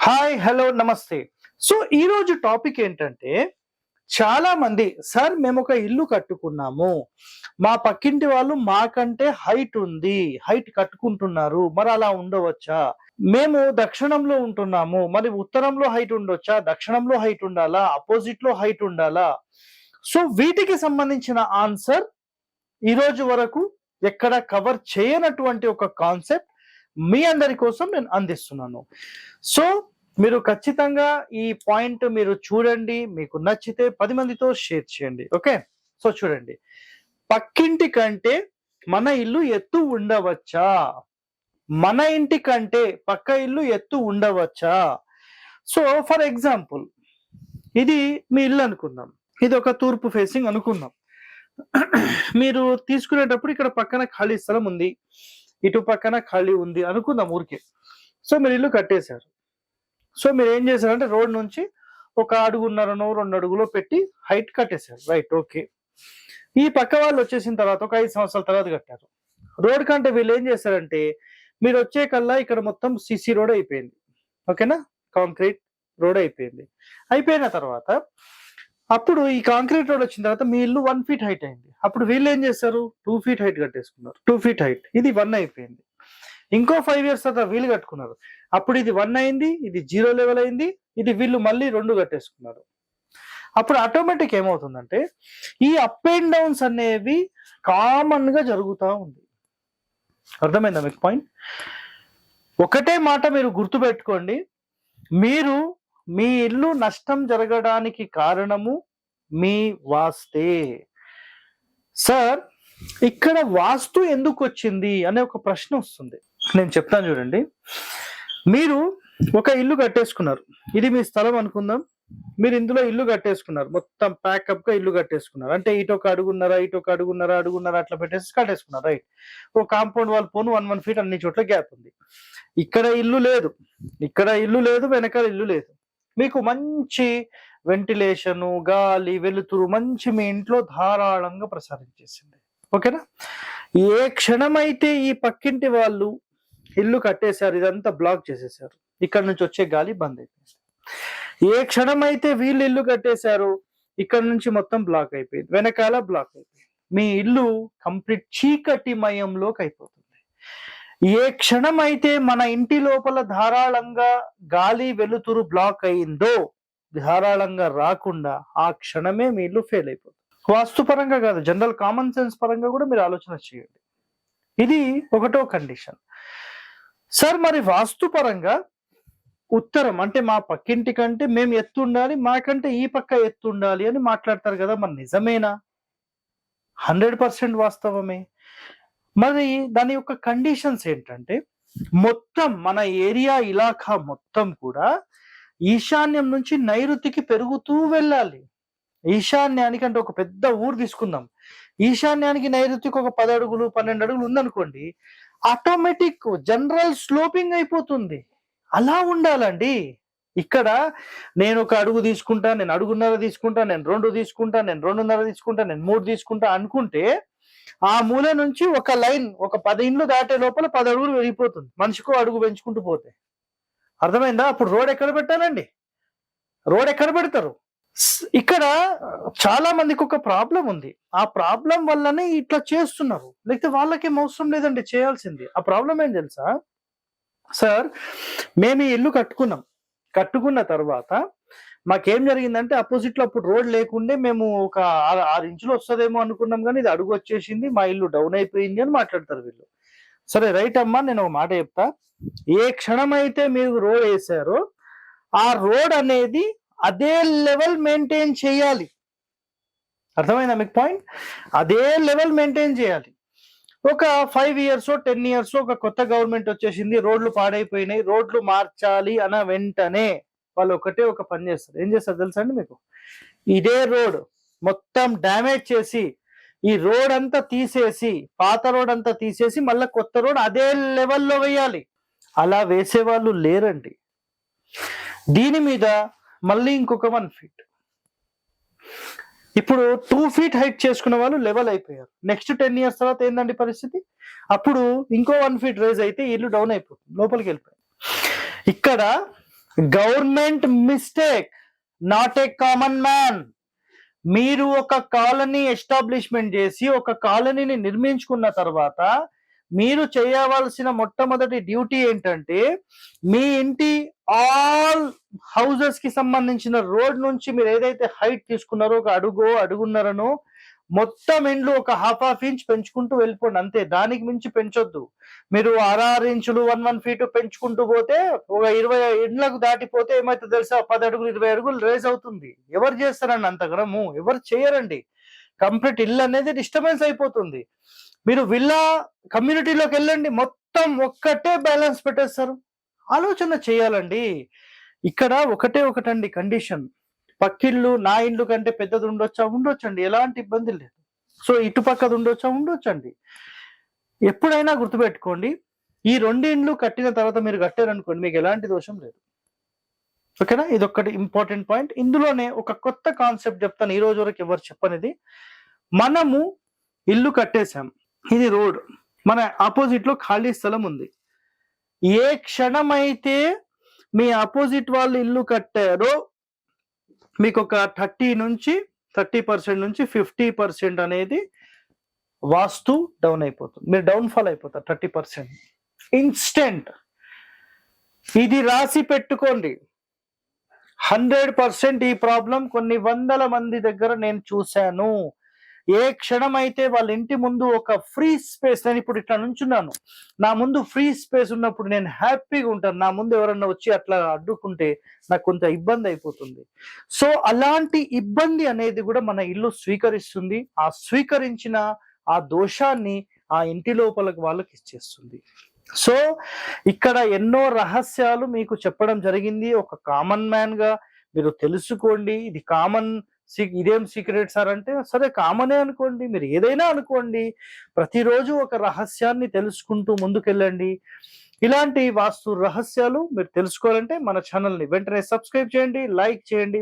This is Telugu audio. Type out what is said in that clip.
హాయ్, హలో, నమస్తే. సో, ఈరోజు టాపిక్ ఏంటంటే, చాలా మంది సార్ మేము ఒక ఇల్లు కట్టుకున్నాము. మా పక్కింటి వాళ్ళు మాకంటే హైట్ ఉంది. హైట్ కట్టుకుంటున్నారు. మరి అలా ఉండవచ్చా? మేము దక్షిణంలో ఉంటున్నాము. మరి ఉత్తరంలో హైట్ ఉండొచ్చా? దక్షిణంలో హైట్ ఉండాలా? అపోజిట్‌లో హైట్ ఉండాలా? సో, వీటికి సంబంధించిన ఆన్సర్ ఈరోజు వరకు ఎక్కడ కవర్ చేయనటువంటి ఒక కాన్సెప్ట్ మీ అందరి కోసం నేను అందిస్తున్నాను. సో, మీరు ఖచ్చితంగా ఈ పాయింట్ మీరు చూడండి. మీకు నచ్చితే 10 మందితో షేర్ చేయండి. ఓకే. సో, చూడండి. పక్కింటి కంటే మన ఇల్లు ఎత్తు ఉండవచ్చా? మన ఇంటి కంటే పక్క ఇల్లు ఎత్తు ఉండవచ్చా? సో, ఫర్ ఎగ్జాంపుల్ ఇది మీ ఇల్లు అనుకుందాం. ఇది ఒక తూర్పు ఫేసింగ్ అనుకుందాం. మీరు తీసుకునేటప్పుడు ఇక్కడ పక్కన ఖాళీ స్థలం ఉంది. ఇటు పక్కన ఖాళీ ఉంది అనుకుందాం ఊరికే. సో, మీరు ఇల్లు కట్టేశారు. సో, మీరేం చేశారంటే రోడ్ నుంచి ఒక అడుగున్నరనో, 2 అడుగులో పెట్టి హైట్ కట్టేశారు. రైట్. ఓకే. ఈ పక్క వాళ్ళు వచ్చేసిన తర్వాత ఒక 5 సంవత్సరాల తర్వాత కట్టారు. రోడ్ కంటే వీళ్ళేం చేశారంటే, మీరొచ్చే కల్లా ఇక్కడ మొత్తం సీసీ రోడ్ అయిపోయింది. ఓకేనా? కాంక్రీట్ రోడ్ అయిపోయింది. అయిపోయిన తర్వాత అప్పుడు ఈ కాంక్రీట్ రోడ్ వచ్చిన తర్వాత మీ ఇల్లు 1 ఫీట్ హైట్ అయింది. అప్పుడు వీళ్ళేం చేశారు? 2 ఫీట్ హైట్ కట్టేసుకున్నారు. 2 feet height. ఇది 1 అయిపోయింది. ఇంకో 5 ఇయర్స్ తర్వాత వీళ్ళు కట్టుకున్నారు. అప్పుడు ఇది 1 అయింది. ఇది 0 లెవెల్ అయింది. ఇది వీళ్ళు మళ్ళీ 2 కట్టేసుకున్నారు. అప్పుడు ఆటోమేటిక్ ఏమవుతుందంటే, ఈ అప్ అండ్ డౌన్స్ అనేవి కామన్‌గా జరుగుతా ఉంది. అర్థమైందా మీకు పాయింట్? ఒకటే మాట మీరు గుర్తుపెట్టుకోండి. మీరు మీ ఇల్లు నష్టం జరగడానికి కారణము మీ వాస్తే. సార్, ఇక్కడ వాస్తు ఎందుకొచ్చింది అనే ఒక ప్రశ్న వస్తుంది. నేను చెప్తాను చూడండి. మీరు ఒక ఇల్లు కట్టేసుకున్నారు. ఇది మీ స్థలం అనుకుందాం. మీరు ఇందులో ఇల్లు కట్టేసుకున్నారు. మొత్తం ప్యాకప్‌గా ఇల్లు కట్టేసుకున్నారు. అంటే ఇటొక అడుగున్నర, ఇటొక అడుగున్నర, అడుగున్నర అట్లా పెట్టేసి కట్టేసుకున్నారు. రైట్. ఓ కాంపౌండ్ వాల్ పోను 1 ఫీట్ అన్ని చోట్ల గ్యాప్ ఉంది. ఇక్కడ ఇల్లు లేదు. ఇక్కడ ఇల్లు లేదు. వెనకాల ఇల్లు లేదు. మీకు మంచి వెంటిలేషను, గాలి, వెలుతురు మంచి మీ ఇంట్లో ధారాళంగా ప్రసారించేసింది. ఓకేనా? ఏ క్షణమైతే ఈ పక్కింటి వాళ్ళు ఇల్లు కట్టేశారు, ఇదంతా బ్లాక్ చేసేశారు. ఇక్కడ నుంచి వచ్చే గాలి బంద్ అయిపోయింది. ఏ క్షణమైతే వీళ్ళు ఇల్లు కట్టేశారు, ఇక్కడ నుంచి మొత్తం బ్లాక్ అయిపోయింది. వెనకాల బ్లాక్ అయిపోయింది. మీ ఇల్లు కంప్లీట్ చీకటిమయంలోకి అయిపోతుంది. ఏ క్షణమైతే మన ఇంటి లోపల ధారాళంగా గాలి, వెలుతురు బ్లాక్ అయిందో, ధారాళంగా రాకుండా ఆ క్షణమే మీ ఇల్లు ఫెయిల్ అయిపోతుంది. వాస్తుపరంగా కాదు, జనరల్ కామన్ సెన్స్ పరంగా కూడా మీరు ఆలోచన చేయండి. ఇది ఒకటో కండిషన్. సార్, మరి వాస్తుపరంగా ఉత్తరం అంటే మా పక్కింటి కంటే మేము ఎత్తు ఉండాలి, మాకంటే ఈ పక్క ఎత్తు ఉండాలి అని మాట్లాడతారు కదా, మరి నిజమేనా? 100% వాస్తవమే. మరి దాని యొక్క కండిషన్స్ ఏంటంటే, మొత్తం మన ఏరియా ఇలాఖా మొత్తం కూడా ఈశాన్యం నుంచి నైరుతికి పెరుగుతూ వెళ్ళాలి. ఈశాన్యానికి అంటే ఒక పెద్ద ఊరు తీసుకుందాం. ఈశాన్యానికి నైరుతికి ఒక 10 అడుగులు, 12 అడుగులు ఉందనుకోండి, ఆటోమేటిక్ జనరల్ స్లోపింగ్ అయిపోతుంది. అలా ఉండాలండి. ఇక్కడ నేను ఒక అడుగు తీసుకుంటా, నేను అడుగున్నర తీసుకుంటా, నేను 2 తీసుకుంటా, నేను 2.5 తీసుకుంటా, నేను 3 తీసుకుంటా అనుకుంటే, ఆ మూల నుంచి ఒక లైన్ ఒక 10 ఇండ్లు దాటే లోపల 10 అడుగులు పెరిగిపోతుంది. మనిషికో అడుగు పెంచుకుంటూ పోతే. అర్థమైందా? అప్పుడు రోడ్ ఎక్కడ పెట్టాలండి? రోడ్ ఎక్కడ పెడతారు? ఇక్కడ చాలా మందికి ఒక ప్రాబ్లం ఉంది. ఆ ప్రాబ్లం వల్లనే ఇట్లా చేస్తున్నారు. లేకపోతే వాళ్ళకేం అవసరం లేదండి చేయాల్సింది. ఆ ప్రాబ్లం ఏం తెలుసా? సార్, మేము ఈ ఇల్లు కట్టుకున్నాం. కట్టుకున్న తర్వాత మాకేం జరిగిందంటే, అపోజిట్ లో అప్పుడు రోడ్ లేకుండే మేము ఒక 6 ఇంచులు వస్తుందేమో అనుకున్నాం, కానీ ఇది అడుగు వచ్చేసింది, మా ఇల్లు డౌన్ అయిపోయింది అని మాట్లాడతారు వీళ్ళు. సరే, రైట్ అమ్మా, నేను ఒక మాట చెప్తా. ఏ క్షణమైతే మీరు రోడ్ వేసారో ఆ రోడ్ అనేది అదే లెవెల్ మెయింటైన్ చేయాలి. అర్థమైందా మీకు పాయింట్? అదే లెవెల్ మెయింటైన్ చేయాలి. ఒక 5 ఇయర్స్ 10 ఇయర్స్ ఒక కొత్త గవర్నమెంట్ వచ్చేసింది, రోడ్లు పాడైపోయినాయి, రోడ్లు మార్చాలి అన్న వెంటనే వాళ్ళు ఒకటే ఒక పని చేస్తారు. ఏం చేస్తారు తెలుసా అండి మీకు? ఇదే రోడ్ మొత్తం డ్యామేజ్ చేసి, ఈ రోడ్ అంతా తీసేసి, పాత రోడ్ అంతా తీసేసి మళ్ళీ కొత్త రోడ్ అదే లెవెల్లో వేయాలి. అలా వేసేవాళ్ళు లేరండి. దీని మీద మళ్ళీ ఇంకొక 1 ఫీట్. ఇప్పుడు 2 ఫీట్ హైట్ చేసుకున్న వాళ్ళు లెవెల్ అయిపోయారు. నెక్స్ట్ 10 ఇయర్స్ తర్వాత ఏందండి పరిస్థితి? అప్పుడు ఇంకో 1 ఫీట్ రైజ్ అయితే ఇల్లు డౌన్ అయిపోతుంది, లోపలికి వెళ్ళిపోయింది. ఇక్కడ government mistake, not a common man. మీరు ఒక కాలనీ ఎస్టాబ్లిష్మెంట్ చేసి ఒక కాలనీని నిర్మించుకున్న తర్వాత మీరు చేయవలసిన మొట్టమొదటి డ్యూటీ ఏంటంటే మీ ఇంటి ఆల్ హౌసెస్ కి సంబంధించిన రోడ్ నుంచి మీరు ఏదైతే హైట్ తీసుకున్నారో ఒక అడుగున్నరనో మొత్తం ఇండ్లు ఒక హాఫ్ ఇంచ్ పెంచుకుంటూ వెళ్ళిపోండి అంతే, దానికి మించి పెంచొద్దు. మీరు 6 ఇంచులు 1 ఫీట్ పెంచుకుంటూ పోతే ఒక 20 ఇండ్లకు దాటిపోతే ఏమైతే తెలుసా, 10 అడుగులు 20 అడుగులు రేజ్ అవుతుంది. ఎవరు చేస్తారండి అంతగనము? ఎవరు చేయరండి. కంప్లీట్ ఇల్లు అనేది డిస్టర్బెన్స్ అయిపోతుంది. మీరు విల్లా కమ్యూనిటీలోకి వెళ్ళండి, మొత్తం ఒక్కటే బ్యాలెన్స్ పెట్టేస్తారు. ఆలోచన చేయాలండి. ఇక్కడ ఒకటండి కండిషన్, పక్కిళ్ళు నా ఇండ్లు కంటే పెద్దది ఉండొచ్చండి, ఎలాంటి ఇబ్బంది లేదు. సో ఇటుపక్కది ఉండొచ్చండి. ఎప్పుడైనా గుర్తుపెట్టుకోండి, ఈ 2 ఇండ్లు కట్టిన తర్వాత మీరు కట్టారనుకోండి మీకు ఎలాంటి దోషం లేదు. ఓకేనా? ఇదొక్కటి ఇంపార్టెంట్ పాయింట్. ఇందులోనే ఒక కొత్త కాన్సెప్ట్ చెప్తాను, ఈ రోజు వరకు ఎవరు చెప్పనిది. మనము ఇల్లు కట్టేశాం, ఇది రోడ్, మన ఆపోజిట్ లో ఖాళీ స్థలం ఉంది. ఏ క్షణమైతే మీ ఆపోజిట్ వాళ్ళు ఇల్లు కట్టారో మీకు ఒక 30% నుంచి 50% అనేది వాస్తు డౌన్ అయిపోతుంది. మీరు డౌన్ఫాల్ అయిపోతారు 30% ఇన్స్టెంట్. ఇది రాసి పెట్టుకోండి. 100% ఈ ప్రాబ్లం కొన్ని వందల మంది దగ్గర నేను చూశాను. ఏ క్షణం అయితే వాళ్ళ ఇంటి ముందు ఒక ఫ్రీ స్పేస్, నేను ఇప్పుడు ఇట్లా నుంచున్నాను, నా ముందు ఫ్రీ స్పేస్ ఉన్నప్పుడు నేను హ్యాపీగా ఉంటాను. నా ముందు ఎవరన్నా వచ్చి అట్లా అడ్డుకుంటే నాకు కొంత ఇబ్బంది అయిపోతుంది. సో అలాంటి ఇబ్బంది అనేది కూడా మన ఇల్లు స్వీకరిస్తుంది. ఆ స్వీకరించిన ఆ దోషాన్ని ఆ ఇంటి లోపలకు వాళ్ళకి ఇచ్చేస్తుంది. సో ఇక్కడ ఎన్నో రహస్యాలు మీకు చెప్పడం జరిగింది. ఒక కామన్ మ్యాన్ గా మీరు తెలుసుకోండి. ఇది కామన్, ఇదేం సీక్రెట్ సార్ అంటే, సరే కామనే అనుకోండి, మీరు ఏదైనా అనుకోండి. ప్రతిరోజు ఒక రహస్యాన్ని తెలుసుకుంటూ ముందుకెళ్ళండి. ఇలాంటి వాస్తు రహస్యాలు మీరు తెలుసుకోవాలంటే మన ఛానల్ని వెంటనే సబ్స్క్రైబ్ చేయండి, లైక్ చేయండి.